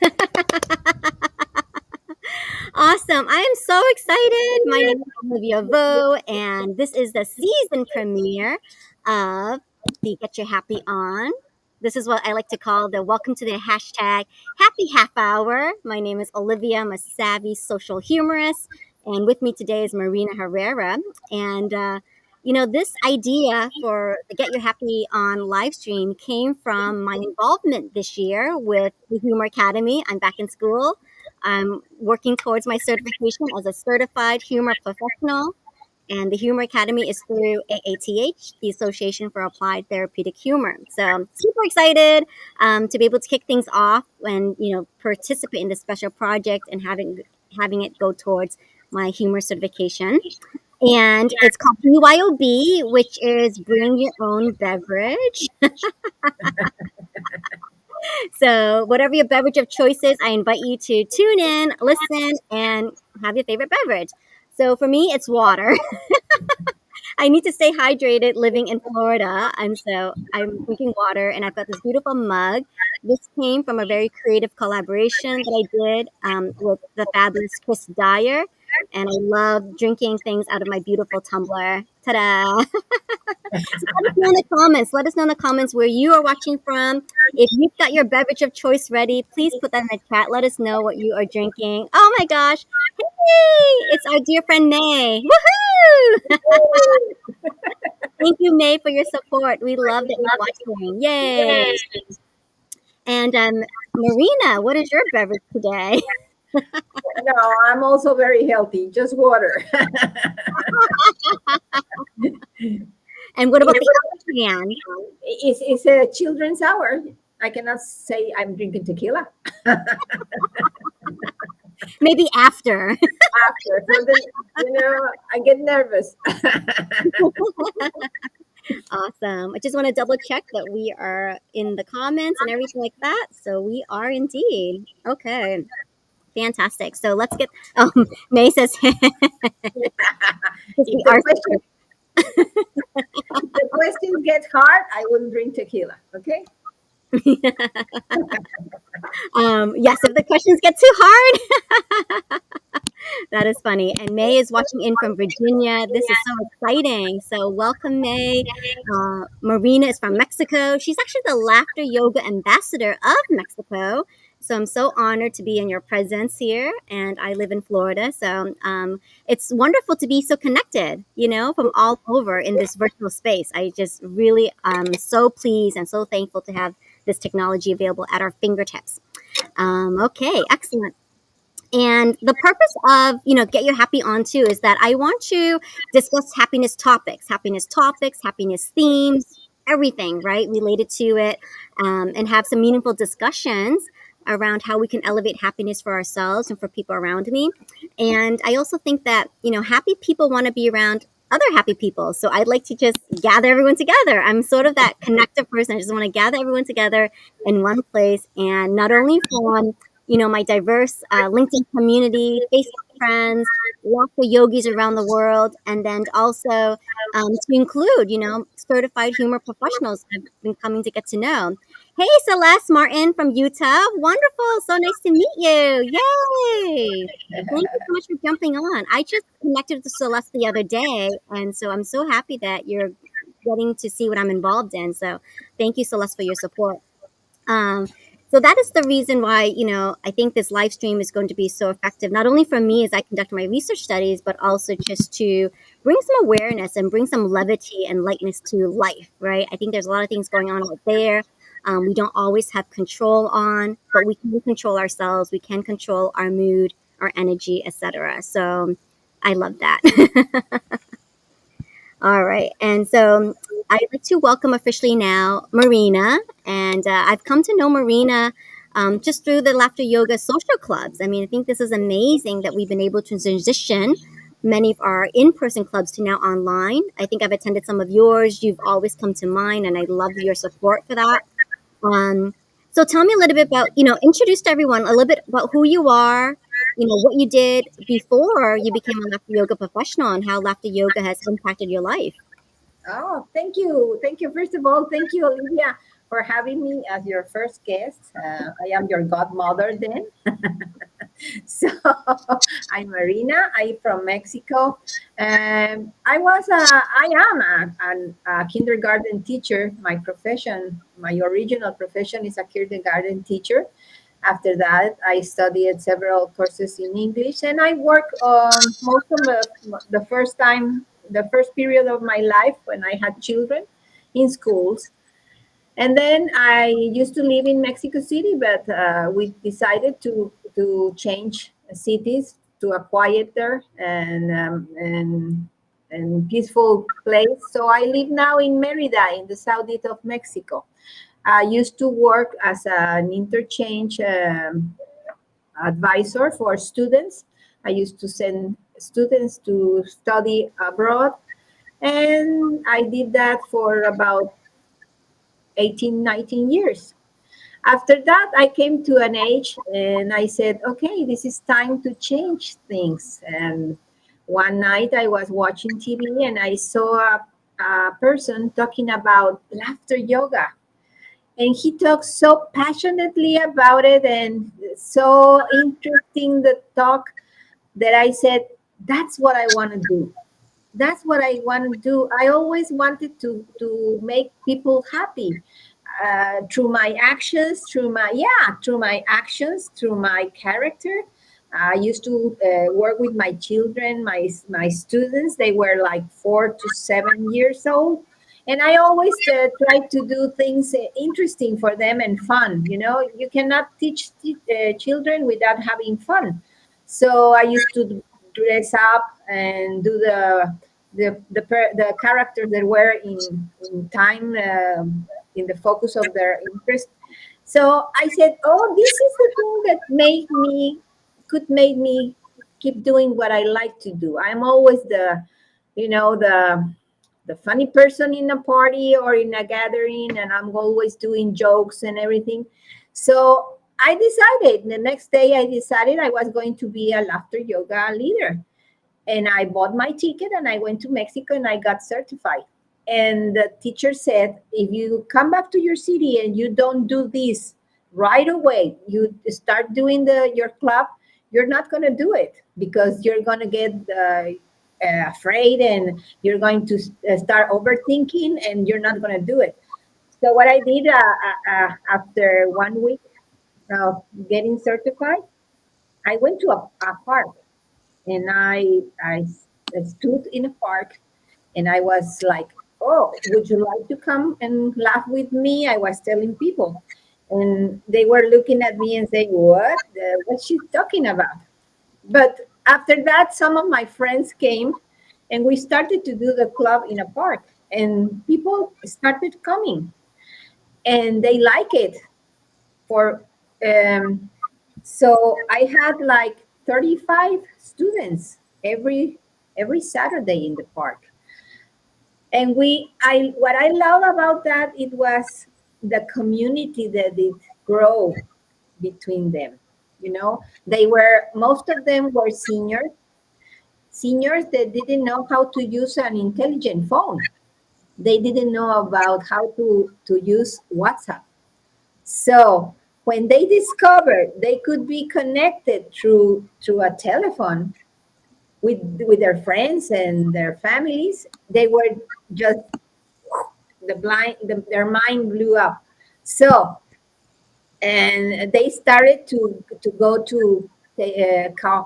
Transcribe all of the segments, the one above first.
live. Awesome. I am so excited. My name is Olivia Vo, and this is the season premiere of the Get Your Happy On. This is what I like to call the welcome to the hashtag happy half hour. My name is Olivia. I'm a savvy social humorist. And with me today is Marina Herrera. And, this idea for the Get Your Happy On live stream came from my involvement this year with the Humor Academy. I'm back in school. I'm working towards my certification as a certified humor professional, and the Humor Academy is through AATH, the Association for Applied Therapeutic Humor. So I'm super excited to be able to kick things off and participate in this special project and having it go towards my humor certification. And it's called B.Y.O.B, which is Bring Your Own Beverage. So, whatever your beverage of choice is, I invite you to tune in, listen, and have your favorite beverage. So, for me, it's water. I need to stay hydrated living in Florida. And so I'm drinking water, and I've got this beautiful mug. This came from a very creative collaboration that I did with the fabulous Chris Dyer. And I love drinking things out of my beautiful tumbler. Ta-da! So let us know in the comments. Let us know in the comments where you are watching from. If you've got your beverage of choice ready, please put that in the chat. Let us know what you are drinking. Oh my gosh. Hey, it's our dear friend May. Woohoo! Thank you, May, for your support. We love that you're watching. Yay! And Marina, what is your beverage today? No, I'm also very healthy. Just water. And what about the other can? It's a children's hour. I cannot say I'm drinking tequila. Maybe after. After, so then, I get nervous. Awesome. I just want to double check that we are in the comments and everything like that. So we are indeed. Okay. Fantastic. So let's get. May says. If the questions get hard, I will drink tequila. Okay. Yes, if the questions get too hard. That is funny. And May is watching in from Virginia. This is so exciting. So welcome, May. Marina is from Mexico. She's actually the Laughter Yoga ambassador of Mexico. So I'm so honored to be in your presence here. And I live in Florida. So it's wonderful to be so connected, from all over in this virtual space. I just really am so pleased and so thankful to have this technology available at our fingertips. Okay, excellent. And the purpose of, Get Your Happy On too is that I want to discuss happiness topics, happiness themes, everything, right, related to it, and have some meaningful discussions around how we can elevate happiness for ourselves and for people around me. And I also think that, happy people want to be around other happy people. So I'd like to just gather everyone together. I'm sort of that connective person. I just want to gather everyone together in one place, and not only from my diverse LinkedIn community, Facebook friends, Laughter Yogis around the world, and then also to include, certified humor professionals I've been coming to get to know. Hey, Celeste Martin from Utah. Wonderful. So nice to meet you. Yay. Thank you so much for jumping on. I just connected with Celeste the other day, and so I'm so happy that you're getting to see what I'm involved in. So thank you, Celeste, for your support. So that is the reason why, I think this live stream is going to be so effective, not only for me as I conduct my research studies, but also just to bring some awareness and bring some levity and lightness to life, right? I think there's a lot of things going on out there. We don't always have control on, but we can control ourselves. We can control our mood, our energy, etc. So I love that. All right. And so I'd like to welcome officially now Marina. And I've come to know Marina just through the Laughter Yoga social clubs. I mean, I think this is amazing that we've been able to transition many of our in-person clubs to now online. I think I've attended some of yours. You've always come to mine, and I love your support for that. So tell me a little bit about, introduce to everyone a little bit about who you are, what you did before you became a Laughter Yoga professional and how Laughter Yoga has impacted your life. Oh, thank you. Thank you. First of all, thank you, Olivia, for having me as your first guest. I am your godmother then. So I'm Marina. I'm from Mexico. I am a kindergarten teacher. My profession, my original profession is a kindergarten teacher. After that, I studied several courses in English, and I work most of the first time, the first period of my life when I had children in schools. And then I used to live in Mexico City, but we decided to change cities to a quieter and peaceful place. So I live now in Merida, in the southeast of Mexico. I used to work as an interchange advisor for students. I used to send students to study abroad, and I did that for about 18, 19 years. After that, I came to an age and I said, okay, this is time to change things. And one night I was watching TV and I saw a person talking about laughter yoga. And he talked so passionately about it and so interesting the talk that I said, that's what I want to do. That's what I want to do. I always wanted to make people happy through my actions, through my actions, through my character. I used to work with my children, my students. They were like 4 to 7 years old, and I always tried to do things interesting for them and fun. You know, you cannot teach children without having fun. So I used to dress up and do the characters that were in time in the focus of their interest. So I said, "Oh, this is the thing that made me keep doing what I like to do. I'm always you know, the funny person in a party or in a gathering, and I'm always doing jokes and everything." So I decided the next day. I decided I was going to be a laughter yoga leader, and I bought my ticket and I went to Mexico and I got certified. And the teacher said, if you come back to your city and you don't do this right away, you start doing your club, you're not going to do it because you're going to get afraid and you're going to start overthinking and you're not going to do it. So what I did after 1 week of getting certified, I went to a park and I stood in a park and I was like, "Oh, would you like to come and laugh with me?" I was telling people, and they were looking at me and saying, "What? What's she talking about?" But after that, some of my friends came, and we started to do the club in a park, and people started coming, and they like it. For um, So I had like 35 students every Saturday in the park. And I what I love about that, it was the community that it grow between them. You know, they were, most of them were seniors that didn't know how to use an intelligent phone. They didn't know about how to use WhatsApp. So when they discovered they could be connected through a telephone with their friends and their families, they were just their mind blew up. So, and they started to go to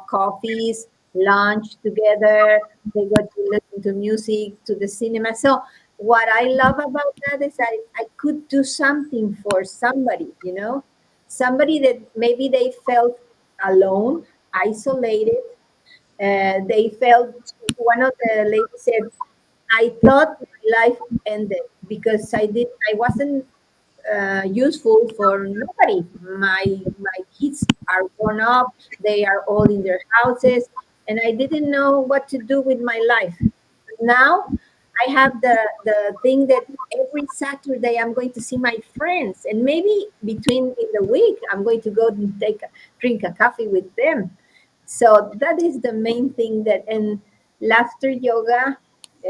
coffees, lunch together. They go to listen to music, to the cinema. So what I love about that is I could do something for somebody, you know, somebody that maybe they felt alone, isolated. They felt, one of the ladies said, I thought my life ended because I wasn't useful for nobody. My kids are grown up, they are all in their houses, and I didn't know what to do with my life. Now I have the thing that every Saturday I'm going to see my friends, and maybe between in the week I'm going to go and drink a coffee with them. So that is the main thing that, and laughter yoga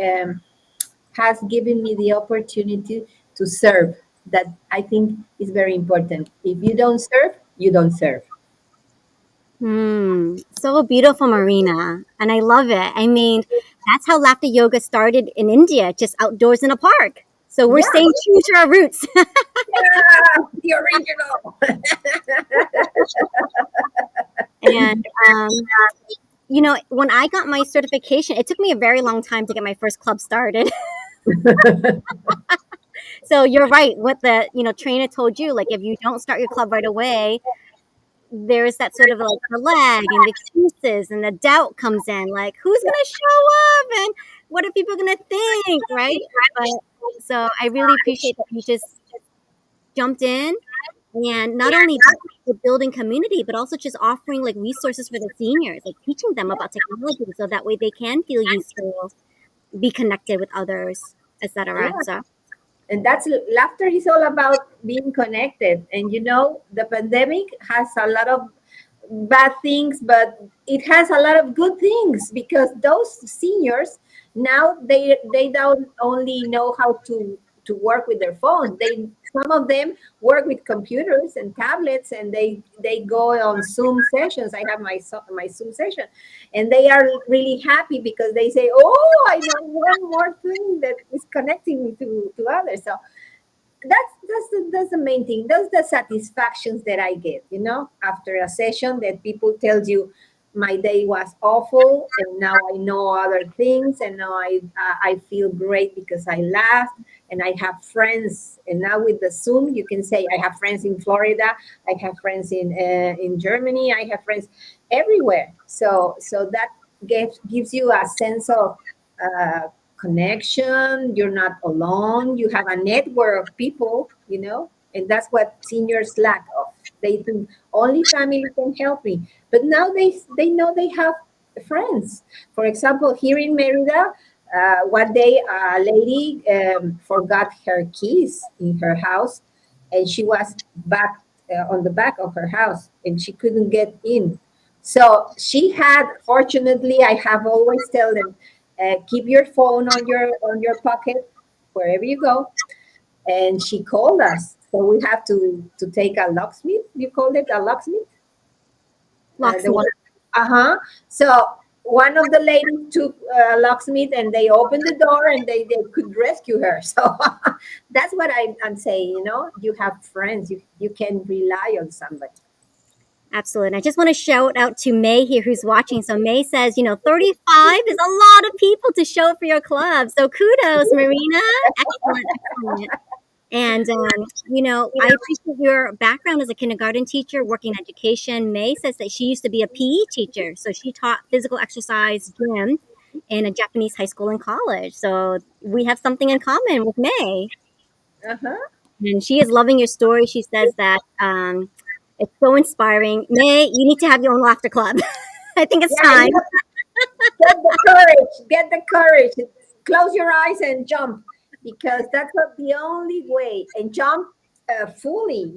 um, has given me the opportunity to serve. that I think is very important. If you don't serve, you don't serve. So beautiful, Marina. And I love it. I mean, that's how laughter yoga started in India, just outdoors in a park. So we're Yeah, staying true to our roots. yeah, the original. And, when I got my certification, it took me a very long time to get my first club started. So you're right. What the, trainer told you, like, if you don't start your club right away, there's that sort of like the lag and the excuses and the doubt comes in, like who's Yeah, gonna show up and what are people gonna think, right? But so I really appreciate that you just jumped in, and not only that, with building community, but also just offering like resources for the seniors, like teaching them about technology so that way they can feel useful, be connected with others, etc. yeah. So And that's laughter is all about being connected. And the pandemic has a lot of bad things, but it has a lot of good things because those seniors now they don't only know how to work with their phones. They Some of them work with computers and tablets, and they go on Zoom sessions. I have my Zoom session, and they are really happy because they say, "Oh, I know one more thing that is connecting me to others." So that's the main thing. Those the satisfactions that I get, after a session that people tells you my day was awful and now I know other things, and now I feel great because I laughed and I have friends. And now with the Zoom, you can say I have friends in Florida, I have friends in Germany, I have friends everywhere. So that gives you a sense of uh, connection. You're not alone. You have a network of people, and that's what seniors lack of. They think only family can help me, but now they know they have friends. For example, here in Merida, one day a lady forgot her keys in her house, and she was back on the back of her house, and she couldn't get in. So she had, fortunately, I have always tell them, keep your phone on your pocket wherever you go. And she called us, so we have to take a locksmith. You call it a locksmith, the locksmith. one. Uh-huh. So one of the ladies took locksmith, and they opened the door, and they could rescue her. So that's what I'm saying. You have friends. You can rely on somebody. Absolutely. And I just want to shout out to May here who's watching. So May says, 35 is a lot of people to show up for your club. So kudos, Marina. Excellent, excellent. And, I appreciate your background as a kindergarten teacher working in education. May says that she used to be a PE teacher. So she taught physical exercise gym in a Japanese high school and college. So we have something in common with May. Uh-huh. And she is loving your story. She says that it's so inspiring. May, you need to have your own laughter club. I think it's Yeah, time. get the courage. Get the courage. Close your eyes and jump, because that's what the only way. And jump fully.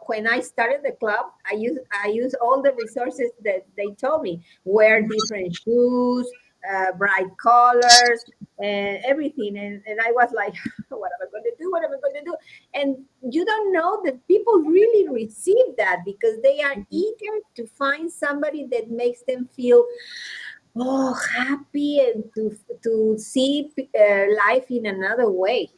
When I started the club, I use all the resources that they told me. Wear different shoes, bright colors, and everything. And I was like, what am I going to do? What am I going to do? And you don't know that people really receive that because they are eager to find somebody that makes them feel happy, and to see life in another way,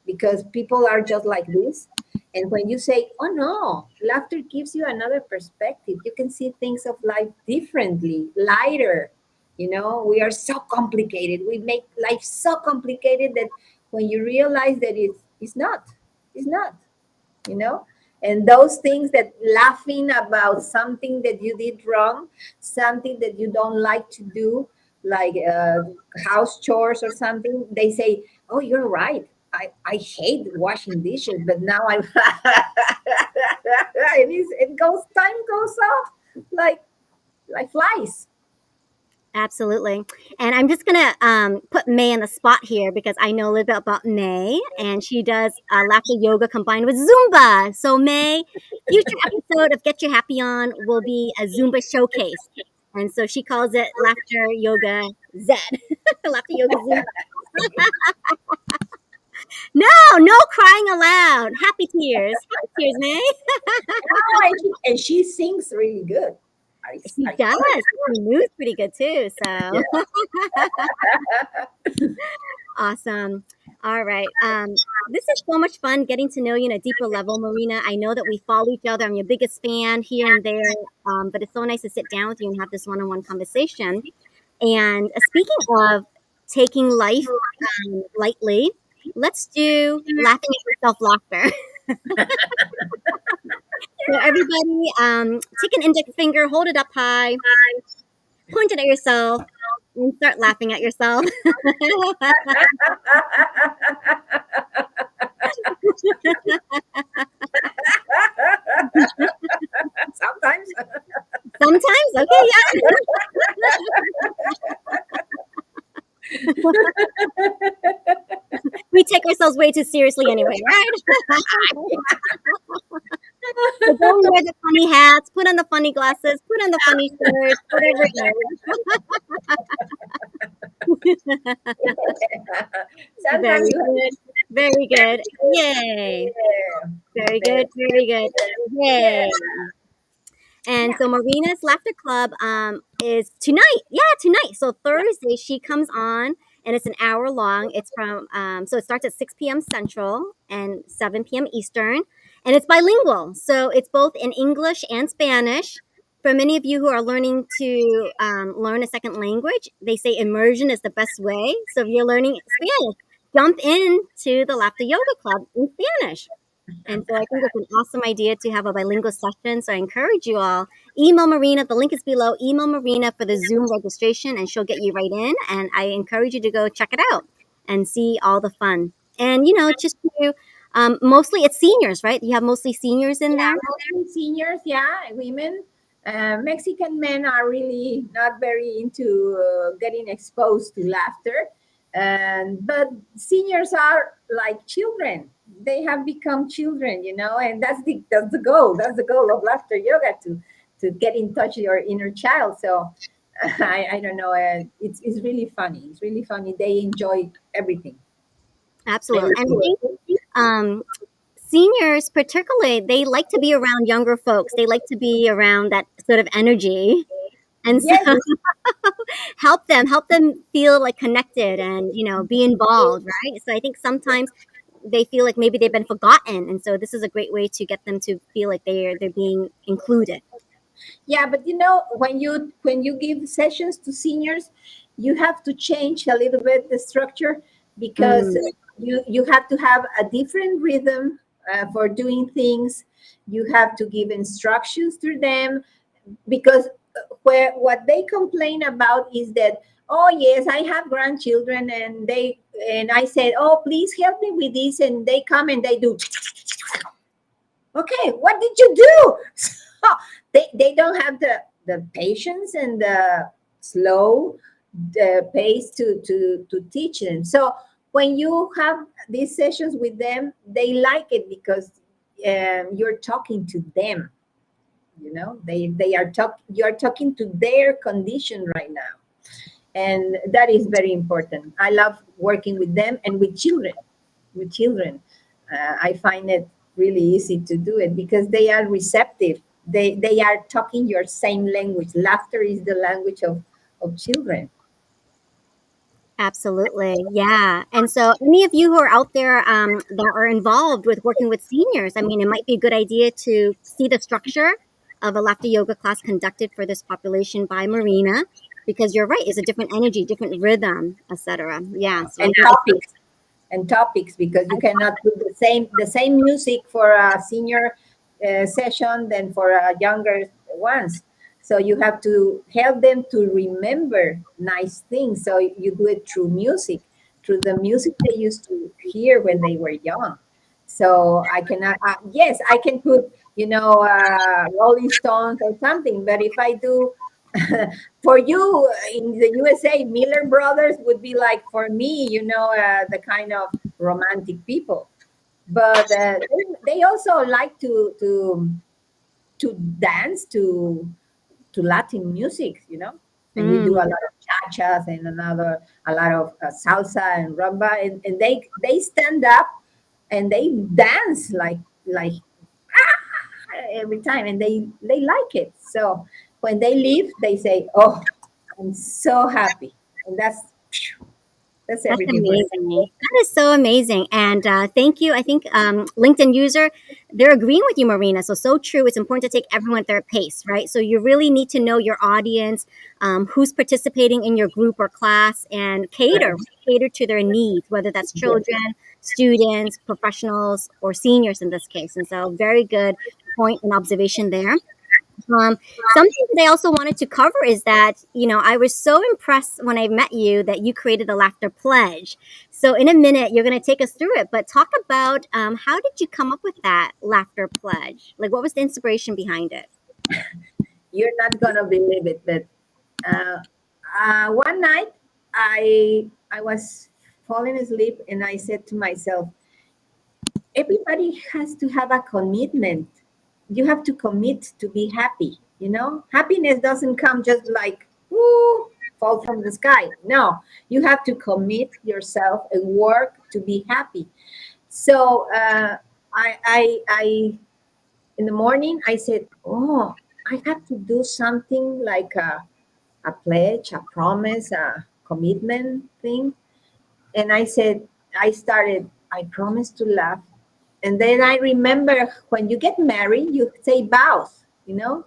because people are just like this. And when you say, oh no, laughter gives you another perspective, you can see things of life differently, lighter. We are so complicated, we make life so complicated that when you realize that it's not you know and those things, that laughing about something that you did wrong, something that you don't like to do, like house chores or something, they say, oh, you're right, I hate washing dishes, but now I it goes, time goes off like flies. Absolutely. And I'm just going to put May on the spot here because I know a little bit about May, and she does laughter yoga combined with Zumba. So, May, future episode of Get Your Happy On will be a Zumba showcase. And so she calls it Laughter Yoga Z. Laughter Yoga Zumba. No, no crying aloud. Happy tears. Happy tears, May. Oh, and she sings really good. She I does. saw it. She moves pretty good too. So Yeah. awesome. All right. This is so much fun getting to know you on a deeper level, Marina. I know that we follow each other. I'm your biggest fan here and there. But it's so nice to sit down with you and have this one-on-one conversation. And speaking of taking life lightly, let's do laughing at yourself laughter. So everybody, take an index finger, hold it up high, point it at yourself, and start laughing at yourself. Sometimes. Sometimes, okay, yeah. We take ourselves way too seriously anyway, right? So go and wear the funny hats, put on the funny glasses, put on the funny shirts, whatever it is. Sometimes Very you have good. Very good. Yay. Very very, good. Very good. yeah, Yay. And yeah. so Marina's Laughter Club is tonight. Yeah, tonight. So Thursday she comes on and it's an hour long. It's from so it starts at 6 p.m. Central and 7 p.m. Eastern. And it's bilingual. So it's both in English and Spanish. For many of you who are learning to learn a second language, they say immersion is the best way. So if you're learning Spanish, jump into the Laughter Yoga Club in Spanish. And so I think it's an awesome idea to have a bilingual session. So I encourage you all, email Marina. The link is below. Email Marina for the Zoom registration and she'll get you right in. And I encourage you to go check it out and see all the fun. And, just to, mostly it's seniors, right? You have mostly seniors in Yeah, there. mostly seniors, yeah, women. Mexican men are really not very into getting exposed to laughter, and but seniors are like children. They have become children, and that's the goal. That's the goal of laughter yoga to get in touch with your inner child. So I don't know. It's really funny. It's really funny. They enjoy everything. Absolutely. And I Everything. think seniors, particularly, they like to be around younger folks. They like to be around that sort of energy. And so Yes, help them feel like connected and be involved, right? So I think sometimes they feel like maybe they've been forgotten, and so this is a great way to get them to feel like they're being included. yeah, but when you give sessions to seniors, you have to change a little bit the structure because Mm, you have to have a different rhythm for doing things. You have to give instructions to them because what they complain about is that, oh yes, I have grandchildren, and I said, oh please help me with this, and they come and they do, okay, what did you do? So they don't have the patience and the slow the pace to teach them. So when you have these sessions with them, they like it because you're talking to them. They are you're talking to their condition right now, and that is very important. I love working with them and with children. I find it really easy to do it because they are receptive. They are talking your same language. Laughter is the language of children. absolutely, yeah. And so any of you who are out there that are involved with working with seniors, I mean, it might be a good idea to see the structure of a laughter yoga class conducted for this population by Marina, because you're right, it's a different energy, different rhythm, etc. Yeah, so I And think topics because you cannot put the same music for a senior session than for a younger ones. So you have to help them to remember nice things. So you do it through music, through the music they used to hear when they were young. So I cannot. Yes, I can put Rolling Stones or something. But if I do for you in the USA, Miller Brothers would be like for me, the kind of romantic people. But they also like to dance to Latin music. and we do a Mm. lot of cha-chas and a lot of salsa and rumba, and they stand up and they dance like every time, and they like it. So when they leave, they say, "Oh, I'm so happy," and that's That's everything for them. amazing. That is so amazing. And thank you. I think LinkedIn user, they're agreeing with you, Marina. So, so true. It's important to take everyone at their pace, right? So, you really need to know your audience, who's participating in your group or class, and Right. cater to their needs, whether that's Yes. children, students, professionals, or seniors in this case. And so, very good point and observation there. Something that I also wanted to cover is that, I was so impressed when I met you that you created the Laughter Pledge. So, in a minute, you're going to take us through it, but talk about how did you come up with that Laughter Pledge? Like, what was the inspiration behind it? You're not gonna believe it, but uh, one night I was falling asleep, and I said to myself, everybody has to have a commitment. You have to commit to be happy. Happiness doesn't come just like, woo, fall from the sky. No, you have to commit yourself and work to be happy. So I in the morning I said, oh, I have to do something like a pledge, a promise, a commitment thing. And I said, I promise to laugh. And then I remember, when you get married, you say vows. You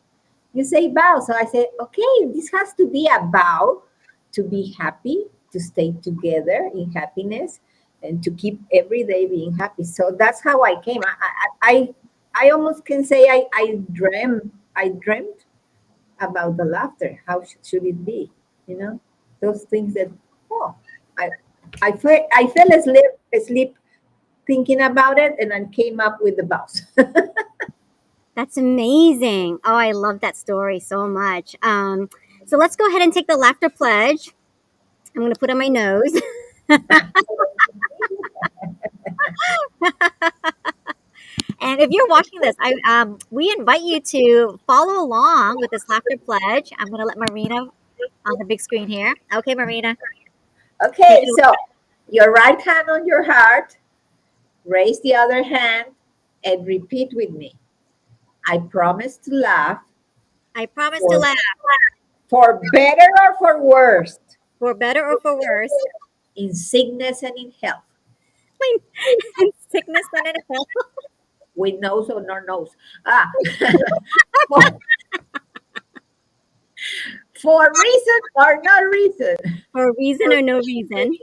say vows. So I said, okay, this has to be a vow to be happy, to stay together in happiness, and to keep every day being happy. So that's how I came. I almost can say I dreamt about the laughter. How should it be? Those things that, oh, I I fell asleep thinking about it, and then came up with the vows. That's amazing. Oh, I love that story so much. So, let's go ahead and take the Laughter Pledge. I'm going to put on my nose. And if you're watching this, we invite you to follow along with this Laughter Pledge. I'm going to let Marina on the big screen here. Okay, Marina, take Okay, it. so your right hand on your heart, raise the other hand, and repeat with me. I promise to laugh I promise to for, laugh for better or for worse, for better or for worse, in sickness and in health, in sickness and in health, with nose or no nose. Ah, for, for reason or no reason. for reason or no reason.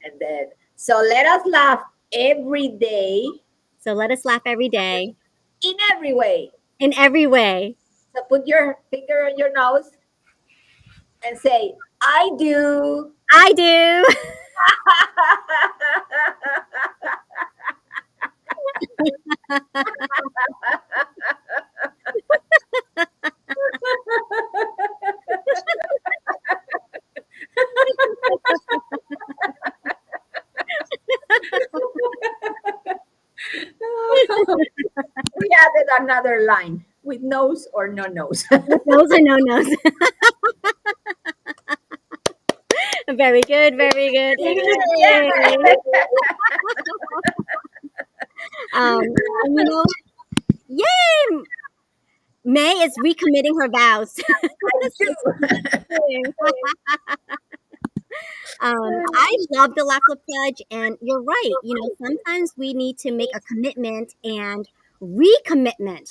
And then, so let us laugh every day So let us laugh every day in every way. in every way. So put your finger on your nose and say, I do. I do. We added another line, with nose or no nose. With nose or no nose. Very good. Very good. Yay. And yay! May is recommitting her vows. I So do. exciting. I love the Laughter Pledge, and you're right. Sometimes we need to make a commitment and recommitment,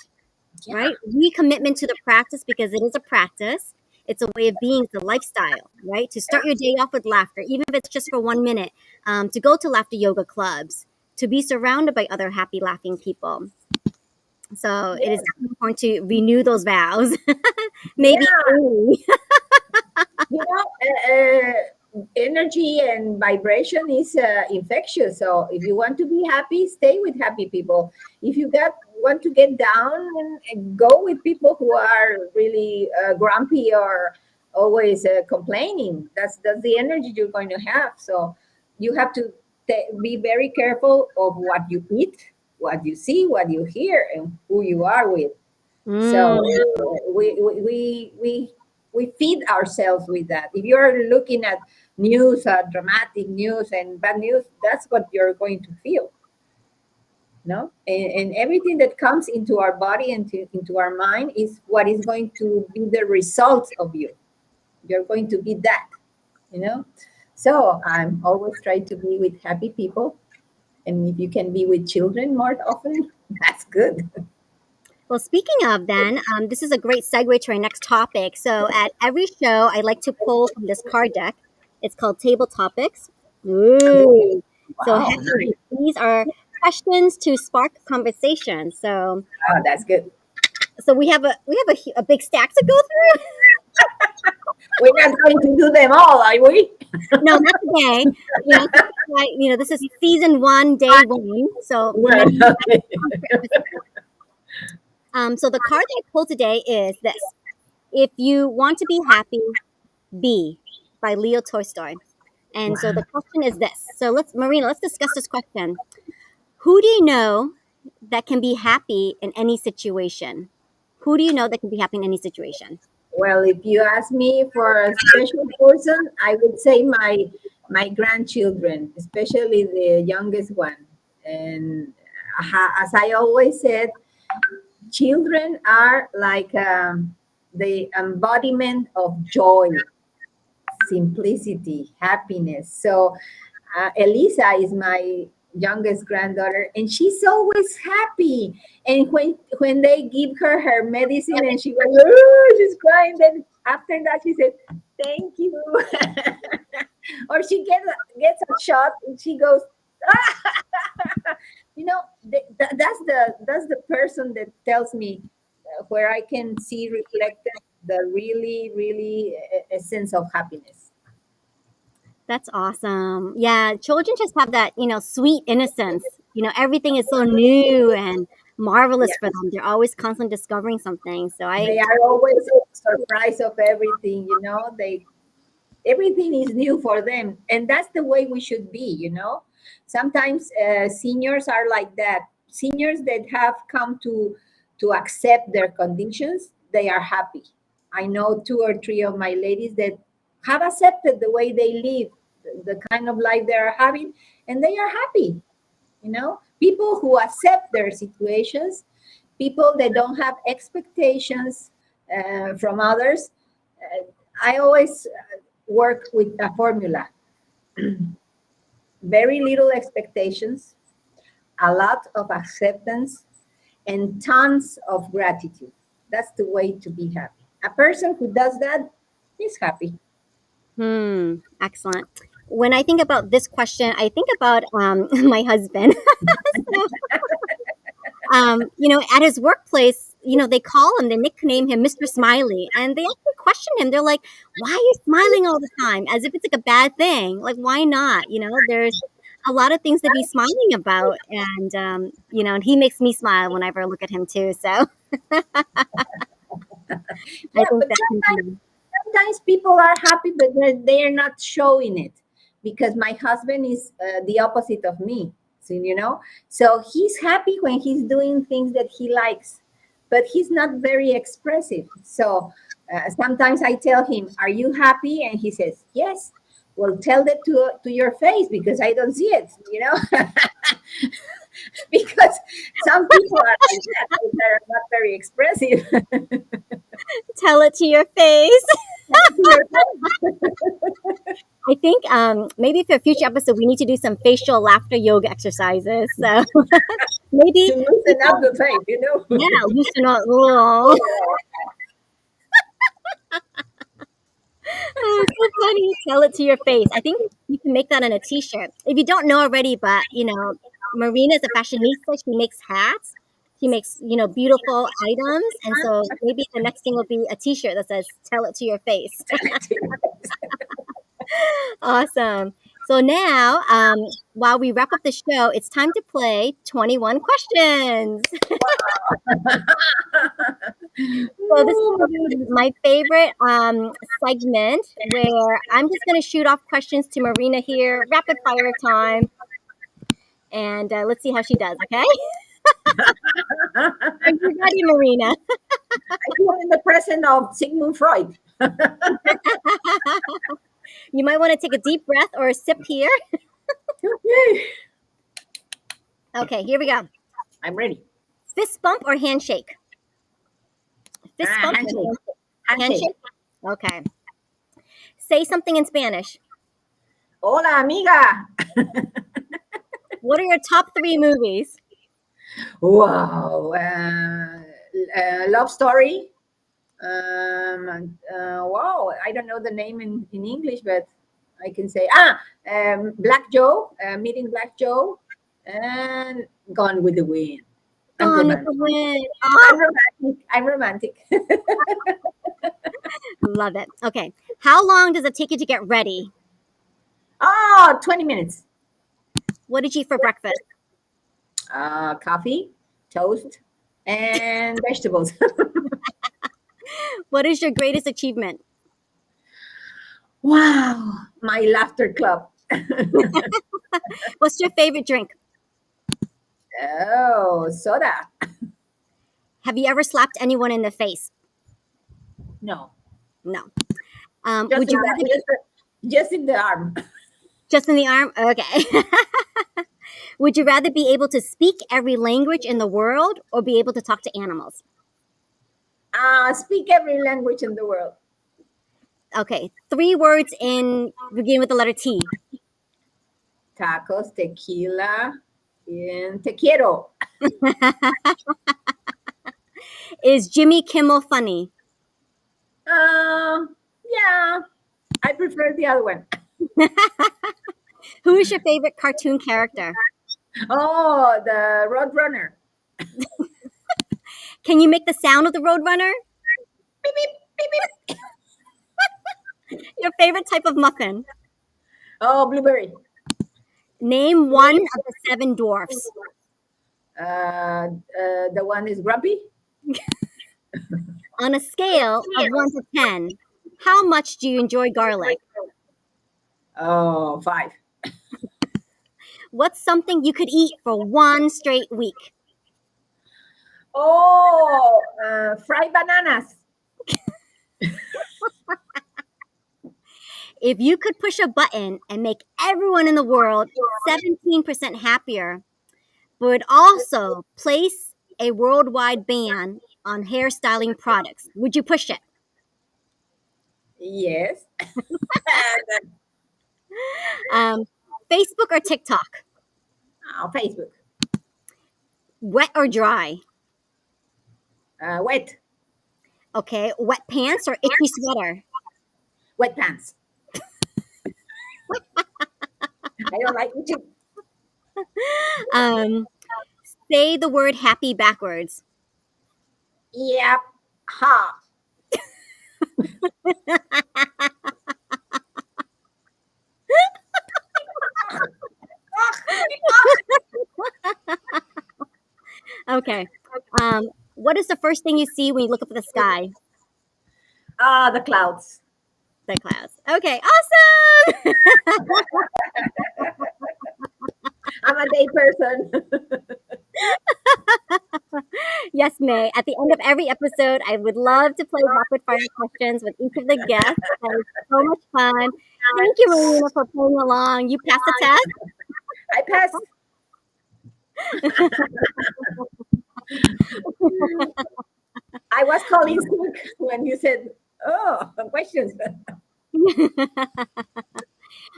Yeah, right? Recommitment to the practice because it is a practice. It's a way of being, it's a lifestyle, right? To start your day off with laughter, even if it's just for 1 minute, to go to laughter yoga clubs, to be surrounded by other happy, laughing people. So it is yeah, definitely important to renew those vows, maybe yeah. daily. Energy and vibration is infectious. So if you want to be happy, stay with happy people. If you want to get down, and go with people who are really grumpy or always complaining. That's the energy you're going to have. So you have to be very careful of what you eat, what you see, what you hear, and who you are with. So Mm, we We feed ourselves with that. If you're looking at news, dramatic news and bad news, that's what you're going to feel. No, and everything that comes into our body and into our mind is what is going to be the result of you. You're going to be that, you know. So I'm always trying to be with happy people, and if you can be with children more often, that's good. Well, speaking of then, this is a great segue to our next topic. So, at every show, I like to pull from this card deck. It's called Table Topics. Ooh. So, Wow, nice. these are questions to spark conversation. Oh, that's good. So we have a big stack to go through. We're not going to do them all, are we? No, not today. This is season one, day one. So Well, okay. so the card that I pulled today is this: If you want to be happy, be by Leo Tolstoy. And so the question is this. So let's discuss this question. Who do you know that can be happy in any situation? Who do you know that can be happy in any situation? Well, if you ask me for a special person, I would say my grandchildren, especially the youngest one. And as I always said, children are like the embodiment of joy, simplicity, happiness. So Elisa is my youngest granddaughter, and she's always happy. And when they give her medicine, and she goes, oh, she's crying. Then after that, she said, "Thank you." Or she gets a shot, and she goes, that's the person that tells me where I can see reflected the really, really essence of happiness. That's awesome. Yeah, children just have that, sweet innocence. Everything is so new and marvelous for them. They're always constantly discovering something. So I They are always surprised of everything, they everything is new for them, and that's the way we should be. Sometimes seniors are like that. Seniors that have come to accept their conditions, they are happy. I know two or three of my ladies that have accepted the way they live, the kind of life they are having, and they are happy. People who accept their situations, people that don't have expectations from others. I always work with a formula: very little expectations, a lot of acceptance, and tons of gratitude. That's the way to be happy. A person who does that is happy. excellent. When I think about this question, I think about my husband. At his workplace, they call him, they nickname him Mr. Smiley, and they actually question him. They're like, "Why are you smiling all the time?" As if it's like a bad thing. Like, why not? There's a lot of things to be smiling about, and he makes me smile whenever I look at him too. So I Yeah, think but that can be. sometimes people are happy, but they're not showing it, because my husband is the opposite of me. So he's happy when he's doing things that he likes, but he's not very expressive. So sometimes I tell him, "Are you happy?" And he says, "Yes." Well, tell that to your face, because I don't see it. Because some people are like that. They're not very expressive. Tell it to your face. I think maybe for a future episode, we need to do some facial laughter yoga exercises. So maybe To loosen up the face. yeah, loosen up. Oh, so funny. Tell it to your face. I think you can make that on a T-shirt. If you don't know already, but Marina is a fashionista. She makes hats. She makes beautiful items, and so maybe the next thing will be a T-shirt that says "Tell it to your face." Awesome. So now, while we wrap up the show, it's time to play 21 questions. So this is going to be my favorite segment where I'm just going to shoot off questions to Marina here, rapid fire time, and let's see how she does. Okay. Are you ready, Marina? I feel in the presence of Sigmund Freud. You might want to take a deep breath or a sip here. Okay. Okay, here we go. I'm ready. Fist bump or handshake? Fist bump or Handshake. handshake? Handshake. Handshake? Okay. Say something in Spanish. Hola, amiga. What are your top 3 movies? Wow. Love story. Wow. I don't know the name in English, but I can say Black Joe, meeting Black Joe, and Gone with the Wind. I'm Gone with the romantic. Wind. I'm Oh, romantic. I'm romantic. love it. Okay. How long does it take you to get ready? Oh, 20 minutes. What did you eat for breakfast? Coffee, toast, and vegetables. What is your greatest achievement? Wow. My laughter club. What's your favorite drink? Oh, soda. Have you ever slapped anyone in the face? No, No. just Would in you rather the be just in the arm. just in the arm? Okay. Would you rather be able to speak every language in the world or be able to talk to animals? Speak every language in the world. Okay. 3 words in begin with the letter T. Tacos, tequila, and te quiero. Is Jimmy Kimmel funny? Yeah, I prefer the other one. Who is your favorite cartoon character? Oh, the Roadrunner. Can you make the sound of the Roadrunner? Beep, beep, beep, beep. Your favorite type of muffin? Oh, blueberry. Name one of the 7 dwarfs. The one is grumpy. On a scale of 1 to 10, how much do you enjoy garlic? Oh, five. What's something you could eat for 1 straight week? Oh, fried bananas. If you could push a button and make everyone in the world 17% happier, but would also place a worldwide ban on hairstyling products, would you push it? Yes. Um, Facebook or TikTok? Oh, Facebook. Wet or dry? Wet. Okay, wet pants or itchy sweater? Wet pants. I don't like it. Um, say the word happy backwards. Yep. Ha. Okay. What is the first thing you see when you look up at the sky? The clouds. The clouds. Okay, awesome. I'm a day person. Yes, May. At the end of every episode, I would love to play rapid fire questions with each of the guests. That was so much fun. Thank you, Marina, for playing along. You passed the test. I passed. I was calling sick when you said, "Oh, questions."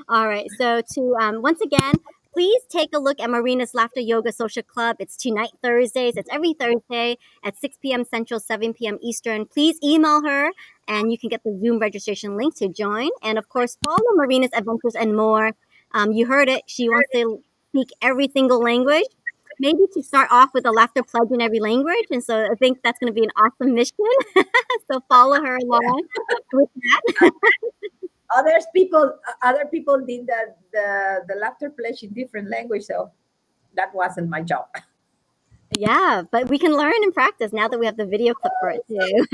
All right. So to once again, please take a look at Marina's Laughter Yoga Social Club. It's tonight Thursdays. It's every Thursday at 6 p.m. Central, 7 p.m. Eastern. Please email her, and you can get the Zoom registration link to join. And of course, follow Marina's Adventures and More. You heard it. She wants to speak every single language. Maybe to start off with a laughter pledge in every language. And so I think that's going to be an awesome mission. So follow her along with that. Other people did the laughter pledge in different language, so that wasn't my job. Yeah, but we can learn and practice now that we have the video clip for it too.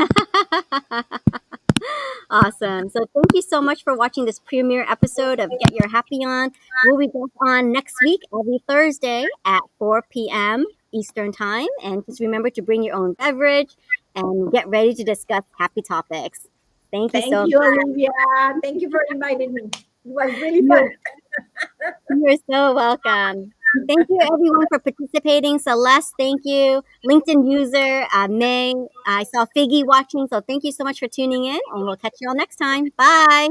Awesome. So thank you so much for watching this premiere episode of Get Your Happy On. We'll be back on next week every Thursday at 4 p.m. Eastern Time. And just remember to bring your own beverage and get ready to discuss happy topics. Thank you Thank so you, much. Olivia. Thank you for inviting me. It was really You're, fun. you're so welcome. Thank you, everyone, for participating. Celeste, thank you. LinkedIn user, May. I saw Figgy watching, so thank you so much for tuning in, and we'll catch you all next time. Bye.